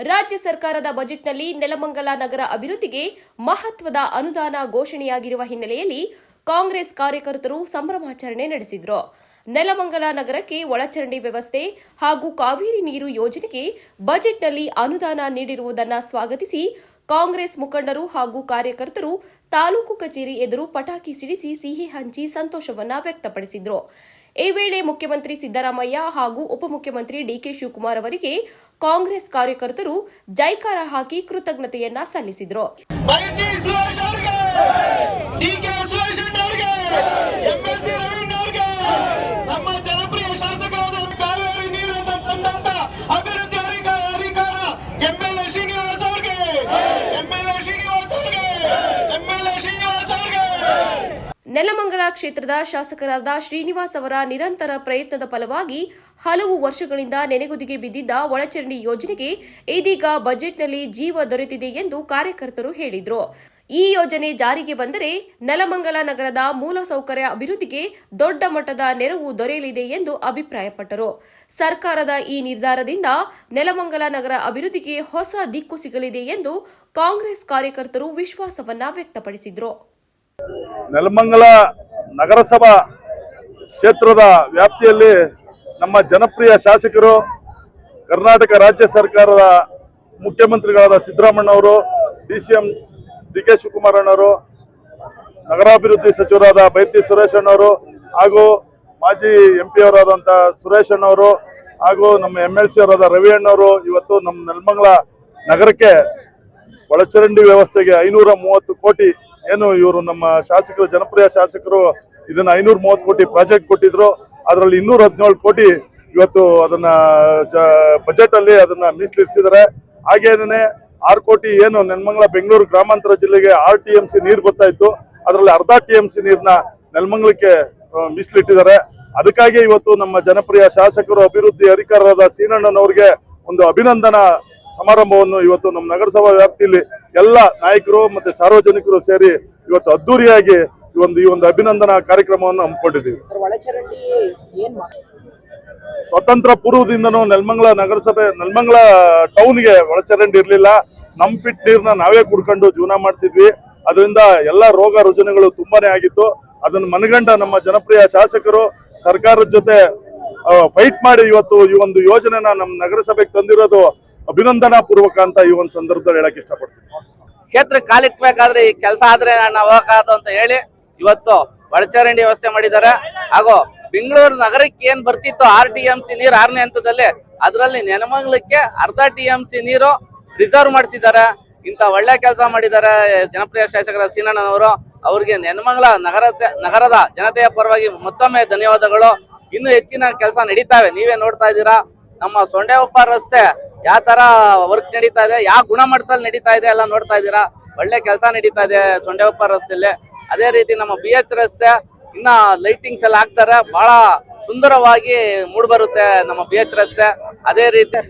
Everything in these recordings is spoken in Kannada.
ರಾಜ್ಯ ಸರ್ಕಾರದ ಬಜೆಟ್ನಲ್ಲಿ ನೆಲಮಂಗಲ ನಗರ ಅಭಿವೃದ್ಧಿಗೆ ಮಹತ್ವದ ಅನುದಾನ ಘೋಷಣೆಯಾಗಿರುವ ಹಿನ್ನೆಲೆಯಲ್ಲಿ ಕಾಂಗ್ರೆಸ್ ಕಾರ್ಯಕರ್ತರು ಸಂಭ್ರಮಾಚರಣೆ ನಡೆಸಿದರು. ನೆಲಮಂಗಲ ನಗರಕ್ಕೆ ಒಳಚರಂಡಿ ವ್ಯವಸ್ಥೆ ಹಾಗೂ ಕಾವೇರಿ ನೀರು ಯೋಜನೆಗೆ ಬಜೆಟ್ನಲ್ಲಿ ಅನುದಾನ ನೀಡಿರುವುದನ್ನು ಸ್ವಾಗತಿಸಿ ಕಾಂಗ್ರೆಸ್ ಮುಖಂಡರು ಹಾಗೂ ಕಾರ್ಯಕರ್ತರು ತಾಲೂಕು ಕಚೇರಿ ಎದುರು ಪಟಾಕಿ ಸಿಡಿಸಿ ಸಿಹಿ ಹಂಚಿ ಸಂತೋಷವನ್ನ ವ್ಯಕ್ತಪಡಿಸಿದರು. ಈ ವೇಳೆ ಮುಖ್ಯಮಂತ್ರಿ ಸಿದ್ದರಾಮಯ್ಯ ಹಾಗೂ ಉಪಮುಖ್ಯಮಂತ್ರಿ ಡಿಕೆ ಶಿವಕುಮಾರ್ ಅವರಿಗೆ ಕಾಂಗ್ರೆಸ್ ಕಾರ್ಯಕರ್ತರು ಜೈಕಾರ ಹಾಕಿ ಕೃತಜ್ಞತೆಯನ್ನ ಸಲ್ಲಿಸಿದರು. ನೆಲಮಂಗಲ ಕ್ಷೇತ್ರದ ಶಾಸಕರಾದ ಶ್ರೀನಿವಾಸ್ ಅವರ ನಿರಂತರ ಪ್ರಯತ್ನದ ಫಲವಾಗಿ ಹಲವು ವರ್ಷಗಳಿಂದ ನೆನೆಗುದಿಗೆ ಬಿದ್ದಿದ್ದ ಒಳಚರಂಡಿ ಯೋಜನೆಗೆ ಇದೀಗ ಬಜೆಟ್ನಲ್ಲಿ ಜೀವ ದೊರೆತಿದೆ ಎಂದು ಕಾರ್ಯಕರ್ತರು ಹೇಳಿದರು. ಈ ಯೋಜನೆ ಜಾರಿಗೆ ಬಂದರೆ ನೆಲಮಂಗಲ ನಗರದ ಮೂಲಸೌಕರ್ಯ ಅಭಿವೃದ್ಧಿಗೆ ದೊಡ್ಡ ಮಟ್ಟದ ನೆರವು ದೊರೆಯಲಿದೆ ಎಂದು ಅಭಿಪ್ರಾಯಪಟ್ಟರು. ಸರ್ಕಾರದ ಈ ನಿರ್ಧಾರದಿಂದ ನೆಲಮಂಗಲ ನಗರ ಅಭಿವೃದ್ಧಿಗೆ ಹೊಸ ದಿಕ್ಕು ಸಿಗಲಿದೆ ಎಂದು ಕಾಂಗ್ರೆಸ್ ಕಾರ್ಯಕರ್ತರು ವಿಶ್ವಾಸವನ್ನ ವ್ಯಕ್ತಪಡಿಸಿದರು. ನೆಲಮಂಗಲ ನಗರಸಭಾ ಕ್ಷೇತ್ರದ ವ್ಯಾಪ್ತಿಯಲ್ಲಿ ನಮ್ಮ ಜನಪ್ರಿಯ ಶಾಸಕರು, ಕರ್ನಾಟಕ ರಾಜ್ಯ ಸರ್ಕಾರದ ಮುಖ್ಯಮಂತ್ರಿಗಳಾದ ಸಿದ್ದರಾಮಯ್ಯನವರು, ಡಿಸಿಎಂ ಡಿಕೆ ಶಿವಕುಮಾರ್ ಅಣ್ಣವರು, ನಗರಾಭಿವೃದ್ಧಿ ಸಚಿವರಾದ ಬೈರತಿ ಸುರೇಶ್ ಅಣ್ಣವರು ಹಾಗೂ ಮಾಜಿ ಎಂಪಿ ಅವರಾದಂಥ ಸುರೇಶ್ ಅಣ್ಣವರು ಹಾಗೂ ನಮ್ಮ MLC ಅವರಾದ ರವಿ ಅಣ್ಣವರು ಇವತ್ತು ನಮ್ಮ ನೆಲಮಂಗಲ ನಗರಕ್ಕೆ ಒಳಚರಂಡಿ ವ್ಯವಸ್ಥೆಗೆ 530 ಕೋಟಿ ಏನು ಇವರು ನಮ್ಮ ಶಾಸಕರು, ಜನಪ್ರಿಯ ಶಾಸಕರು ಇದನ್ನ 530 ಕೋಟಿ ಪ್ರಾಜೆಕ್ಟ್ ಕೊಟ್ಟಿದ್ರು. ಅದರಲ್ಲಿ 217 ಕೋಟಿ ಇವತ್ತು ಅದನ್ನ ಬಜೆಟ್ ಅಲ್ಲಿ ಅದನ್ನ ಮೀಸಲಿರಿಸಿದ್ದಾರೆ. ಹಾಗೇನೇ 6 ಕೋಟಿ ಏನು ನೆಲಮಂಗಲ ಬೆಂಗಳೂರು ಗ್ರಾಮಾಂತರ ಜಿಲ್ಲೆಗೆ 6 TMC ನೀರು ಬರ್ತಾ ಇತ್ತು, ಅದರಲ್ಲಿ ಅರ್ಧ TMC ನೀರನ್ನ ನೆಲಮಂಗಲಕ್ಕೆ ಮೀಸಲಿಟ್ಟಿದ್ದಾರೆ. ಅದಕ್ಕಾಗಿ ಇವತ್ತು ನಮ್ಮ ಜನಪ್ರಿಯ ಶಾಸಕರು, ಅಭಿವೃದ್ಧಿ ಅಧಿಕಾರರಾದ ಸೀನಣ್ಣನವರಿಗೆ ಒಂದು ಅಭಿನಂದನಾ ಸಮಾರಂಭವನ್ನು ಇವತ್ತು ನಮ್ಮ ನಗರಸಭಾ ವ್ಯಾಪ್ತಿಯಲ್ಲಿ ಎಲ್ಲ ನಾಯಕರು ಮತ್ತೆ ಸಾರ್ವಜನಿಕರು ಸೇರಿ ಇವತ್ತು ಅದ್ದೂರಿಯಾಗಿ ಈ ಒಂದು ಅಭಿನಂದನಾ ಕಾರ್ಯಕ್ರಮವನ್ನು ಹಮ್ಮಿಕೊಂಡಿದ್ದೀವಿ. ಸ್ವತಂತ್ರ ಪೂರ್ವದಿಂದನೂ ನೆಲಮಂಗಲ ನಗರಸಭೆ, ನೆಲಮಂಗಲ ಟೌನ್ಗೆ ಒಳಚರಂಡಿ ಇರಲಿಲ್ಲ. ನಮ್ ಫಿಟ್ ನೀರ್ನ ನಾವೇ ಕುಡ್ಕೊಂಡು ಜೀವನ ಮಾಡ್ತಿದ್ವಿ. ಅದರಿಂದ ಎಲ್ಲ ರೋಗ ರುಜಿನಗಳು ತುಂಬಾನೇ ಆಗಿತ್ತು. ಅದನ್ನು ಮನಗಂಡ ನಮ್ಮ ಜನಪ್ರಿಯ ಶಾಸಕರು ಸರ್ಕಾರದ ಜೊತೆ ಫೈಟ್ ಮಾಡಿ ಇವತ್ತು ಈ ಒಂದು ಯೋಜನೆನ ನಮ್ಮ ನಗರಸಭೆಗೆ ತಂದಿರೋದು ಅಭಿನಂದನಾ ಪೂರ್ವಕ ಅಂತ ಈ ಒಂದು ಸಂದರ್ಭದಲ್ಲಿ ಹೇಳಕ್ ಇಷ್ಟಪಡ್ತೀನಿ. ಕ್ಷೇತ್ರ ಕಾಲಿಕ್ಬೇಕಾದ್ರೆ ಈ ಕೆಲಸ ಆದ್ರೆ ನಾನು ಹೋಗಕಾದು ಅಂತ ಹೇಳಿ ಇವತ್ತು ಒಳಚರಂಡಿ ವ್ಯವಸ್ಥೆ ಮಾಡಿದ್ದಾರೆ. ಹಾಗೂ ಬೆಂಗಳೂರು ನಗರಕ್ಕೆ ಏನ್ ಬರ್ತಿತ್ತು 6 TMC ನೀರು 6ನೇ ಹಂತದಲ್ಲಿ, ಅದರಲ್ಲಿ ನೆಲಮಂಗಲಕ್ಕೆ ಅರ್ಧ TMC ನೀರು ರಿಸರ್ವ್ ಮಾಡಿಸಿದ್ದಾರೆ. ಇಂತ ಒಳ್ಳೆ ಕೆಲಸ ಮಾಡಿದ್ದಾರೆ ಜನಪ್ರಿಯ ಶಾಸಕರ ಸೀನಣ್ಣನವರು. ಅವ್ರಿಗೆ ನೆಲಮಂಗಲ ನಗರದ ಜನತೆಯ ಪರವಾಗಿ ಮತ್ತೊಮ್ಮೆ ಧನ್ಯವಾದಗಳು. ಇನ್ನು ಹೆಚ್ಚಿನ ಕೆಲಸ ನಡೀತಾವೆ, ನೀವೇ ನೋಡ್ತಾ ಇದ್ದೀರಾ. ನಮ್ಮ ಸೊಂಡೆಕೊಪ್ಪ ರಸ್ತೆ ಯಾವ ತರ ವರ್ಕ್ ನಡೀತಾ ಇದೆ, ಯಾವ ಗುಣಮಟ್ಟದಲ್ಲಿ ನಡೀತಾ ಇದೆ ಎಲ್ಲ ನೋಡ್ತಾ ಇದ್ದೀರಾ. ಒಳ್ಳೆ ಕೆಲಸ ನಡೀತಾ ಇದೆ ಸೊಂಡೆಕೊಪ್ಪ ರಸ್ತೆಯಲ್ಲಿ. ಅದೇ ರೀತಿ ನಮ್ಮ BH ರಸ್ತೆ ಇನ್ನ ಲೈಟಿಂಗ್ಸ್ ಎಲ್ಲ ಹಾಕ್ತಾರೆ, ಬಹಳ ಸುಂದರವಾಗಿ ಮೂಡ್ ಬರುತ್ತೆ ನಮ್ಮ BH ರಸ್ತೆ. ಅದೇ ರೀತಿ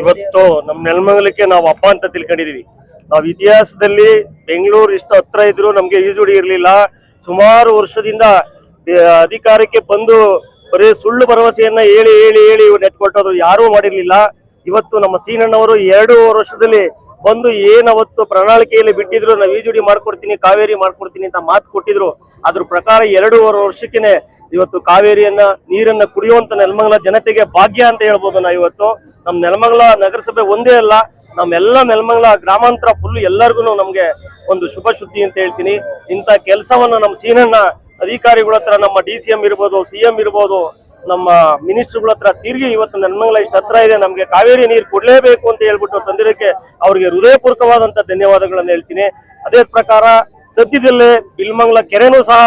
ಇವತ್ತು ನಮ್ಮ ನೆಲಮಂಗಲಕ್ಕೆ ನಾವು ಹಬ್ಬ ಅಂತ ತಿಳ್ಕೊಂಡಿದೀವಿ. ನಾವು ಇತಿಹಾಸದಲ್ಲಿ ಬೆಂಗಳೂರು ಇಷ್ಟು ಹತ್ರ ಇದ್ರು ನಮ್ಗೆ ಈಜುಡಿ ಇರ್ಲಿಲ್ಲ. ಸುಮಾರು ವರ್ಷದಿಂದ ಅಧಿಕಾರಕ್ಕೆ ಬಂದು ಬರೀ ಸುಳ್ಳು ಭರವಸೆಯನ್ನ ಹೇಳಿ ಹೇಳಿ ಹೇಳಿ ನೆಟ್ಕೊಟ್ಟೋದು ಯಾರೂ ಮಾಡಿರ್ಲಿಲ್ಲ. ಇವತ್ತು ನಮ್ಮ ಸೀನಣ್ಣವರು 2 ವರ್ಷದಲ್ಲಿ ಬಂದು ಏನವತ್ತು ಪ್ರಣಾಳಿಕೆಯಲ್ಲಿ ಬಿಟ್ಟಿದ್ರು, ನಾವು ಈಜುಡಿ ಮಾಡ್ಕೊಡ್ತೀನಿ, ಕಾವೇರಿ ಮಾಡ್ಕೊಡ್ತೀನಿ ಅಂತ ಮಾತು ಕೊಟ್ಟಿದ್ರು. ಅದ್ರ ಪ್ರಕಾರ 2.5 ವರ್ಷಕ್ಕೆ ಇವತ್ತು ಕಾವೇರಿಯನ್ನ ನೀರನ್ನ ಕುಡಿಯುವಂತ ನೆಲಮಂಗಲ ಜನತೆಗೆ ಭಾಗ್ಯ ಅಂತ ಹೇಳ್ಬೋದು. ನಾವು ಇವತ್ತು ನಮ್ಮ ನೆಲಮಂಗಲ ನಗರಸಭೆ ಒಂದೇ ಅಲ್ಲ, ನಮ್ಮೆಲ್ಲ ನೆಲಮಂಗಲ ಗ್ರಾಮಾಂತರ ಫುಲ್ ಎಲ್ಲರಿಗೂ ನಮ್ಗೆ ಒಂದು ಶುಭ ಸುದ್ದಿ ಅಂತ ಹೇಳ್ತೀನಿ. ಇಂಥ ಕೆಲಸವನ್ನ ನಮ್ಮ ಸೀನಣ್ಣ ಅಧಿಕಾರಿಗಳ ಹತ್ರ, ನಮ್ಮ DCM ಇರ್ಬೋದು, CM ಇರ್ಬೋದು, ನಮ್ಮ ಮಿನಿಸ್ಟರ್ಗಳ ಹತ್ರ ತಿರುಗಿ ಇವತ್ತು ನೆಲಮಂಗಲ ಇಷ್ಟು ಹತ್ರ ಇದೆ, ನಮ್ಗೆ ಕಾವೇರಿ ನೀರು ಕೊಡ್ಲೇಬೇಕು ಅಂತ ಹೇಳ್ಬಿಟ್ಟು ತಂದಿರಕ್ಕೆ ಅವ್ರಿಗೆ ಹೃದಯಪೂರ್ವಕವಾದಂತ ಧನ್ಯವಾದಗಳನ್ನ ಹೇಳ್ತೀನಿ. ಅದೇ ಪ್ರಕಾರ ಸದ್ಯದಲ್ಲೇ ಬಿಲ್ಮಂಗಲ ಕೆರೆನೂ ಸಹ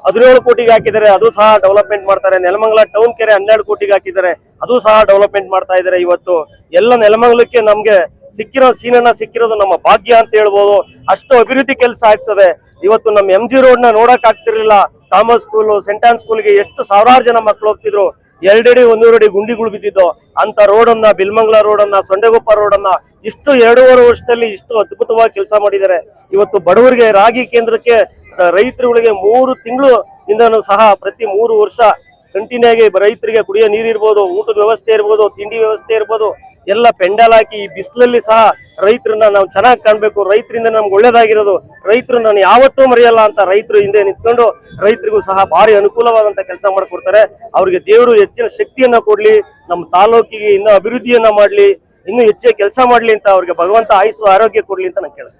17 ಕೋಟಿಗೆ ಹಾಕಿದ್ದಾರೆ, ಅದು ಸಹ ಡೆವಲಪ್ಮೆಂಟ್ ಮಾಡ್ತಾರೆ. ನೆಲಮಂಗಲ ಟೌನ್ ಕೆರೆ 12 ಕೋಟಿಗೆ ಹಾಕಿದ್ದಾರೆ, ಅದು ಸಹ ಡೆವಲಪ್ಮೆಂಟ್ ಮಾಡ್ತಾ ಇದ್ದಾರೆ. ಇವತ್ತು ಎಲ್ಲ ನೆಲಮಂಗಲಕ್ಕೆ ನಮ್ಗೆ ಸೀನಣ್ಣ ಸಿಕ್ಕಿರೋದು ನಮ್ಮ ಭಾಗ್ಯ ಅಂತ ಹೇಳ್ಬೋದು. ಅಷ್ಟು ಅಭಿವೃದ್ಧಿ ಕೆಲಸ ಆಗ್ತದೆ. ಇವತ್ತು ನಮ್ಮ MG ರೋಡ್ ನ ನೋಡಕ್ ಆಗ್ತಿರ್ಲಿಲ್ಲ. ಥಾಮಸ್ ಸ್ಕೂಲ್, ಸೆಂಟ್ ಆನ್ ಸ್ಕೂಲ್ಗೆ ಎಷ್ಟು ಸಾವಿರಾರು ಜನ ಮಕ್ಕಳು ಹೋಗ್ತಿದ್ರು. 2 ಅಡಿ 1 ಅಡಿ ಗುಂಡಿಗಳು ಬಿದ್ದಿದ್ದು ಅಂತ ರೋಡನ್ನ, ಬಿಲ್ಮಂಗಲ ರೋಡನ್ನ, ಸೊಂಡೆಕೊಪ್ಪ ರೋಡನ್ನ ಇಷ್ಟು 2.5 ವರ್ಷದಲ್ಲಿ ಇಷ್ಟು ಅದ್ಭುತವಾಗಿ ಕೆಲಸ ಮಾಡಿದ್ದಾರೆ. ಇವತ್ತು ಬಡವರಿಗೆ ರಾಗಿ ಕೇಂದ್ರಕ್ಕೆ ರೈತರುಗಳಿಗೆ 3 ತಿಂಗಳು ಇಂದನೂ ಸಹ ಪ್ರತಿ 3 ವರ್ಷ ಕಂಟಿನ್ಯೂ ಆಗಿ ರೈತರಿಗೆ ಕುಡಿಯೋ ನೀರು ಇರ್ಬೋದು, ಊಟದ ವ್ಯವಸ್ಥೆ ಇರ್ಬೋದು, ತಿಂಡಿ ವ್ಯವಸ್ಥೆ ಇರ್ಬೋದು, ಎಲ್ಲ ಪೆಂಡಲ್ ಹಾಕಿ ಈ ಬಿಸಿಲಲ್ಲಿ ಸಹ ರೈತರನ್ನ ನಾವು ಚೆನ್ನಾಗಿ ಕಾಣ್ಬೇಕು, ರೈತರಿಂದ ನಮ್ಗೆ ಒಳ್ಳೇದಾಗಿರೋದು, ರೈತರು ನಾನು ಯಾವತ್ತೂ ಮರೆಯಲ್ಲ ಅಂತ ರೈತರು ಹಿಂದೆ ನಿಂತ್ಕೊಂಡು ರೈತರಿಗೂ ಸಹ ಭಾರಿ ಅನುಕೂಲವಾದಂತ ಕೆಲಸ ಮಾಡ್ಕೊಡ್ತಾರೆ. ಅವ್ರಿಗೆ ದೇವರು ಹೆಚ್ಚಿನ ಶಕ್ತಿಯನ್ನ ಕೊಡ್ಲಿ, ನಮ್ಮ ತಾಲೂಕಿಗೆ ಇನ್ನೂ ಅಭಿವೃದ್ಧಿಯನ್ನ ಮಾಡ್ಲಿ, ಇನ್ನೂ ಹೆಚ್ಚಿನ ಕೆಲಸ ಮಾಡ್ಲಿ ಅಂತ ಅವ್ರಿಗೆ ಭಗವಂತ ಆಯುಸ್ಸು ಆರೋಗ್ಯ ಕೊಡ್ಲಿ ಅಂತ ನಾನು ಕೇಳ್ತೀನಿ.